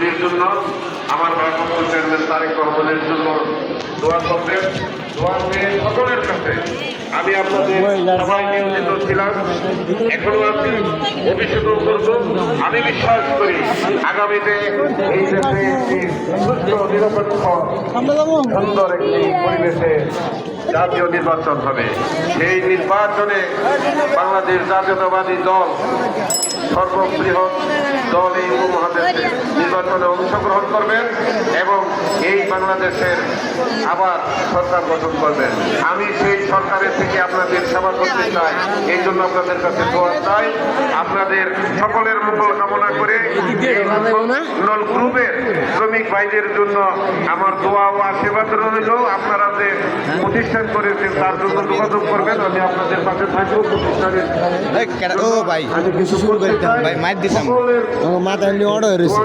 মুক্তির জন্য আমার ভারপ্রাপ্ত চেয়ারম্যান তারেক রহমানের জন্য দোয়া করবেন। দোয়া নিয়ে সকলের কাছে আমি আপনাদের সবাই নিয়োজিত ছিলাম, এখনো আমি ভবিষ্যতেও করব। আমি বিশ্বাস করি আগামীতে এই দেশে একটি সুস্থ নিরপেক্ষ সুন্দর একটি পরিবেশে জাতীয় নির্বাচন হবে। সেই নির্বাচনে বাংলাদেশ জাতীয়তাবাদী দল সর্ববৃহৎ দল এই উপমহাদেশে নির্বাচনে অংশগ্রহণ করবেন এবং এই বাংলাদেশের আবার সরকার গঠন করবেন। আমি সেই সরকারের থেকে আপনাদের সেবা করতে চাই, এই জন্য আপনাদের কাছে দোয়া চাই। আপনাদের সকলের মঙ্গল কামনা করে নল গ্রুপের শ্রমিক ভাইদের জন্য আমার দোয়া ও আশীর্বাদ রইল। আপনারা যে প্রতিষ্ঠান করেছেন তার জন্য যোগাযোগ করবেন, আমি আপনাদের পাশে থাকবো। প্রতিষ্ঠানের ভাই মাইর দিতাম মাথা নিয়ে অর্ডার হয়েছে।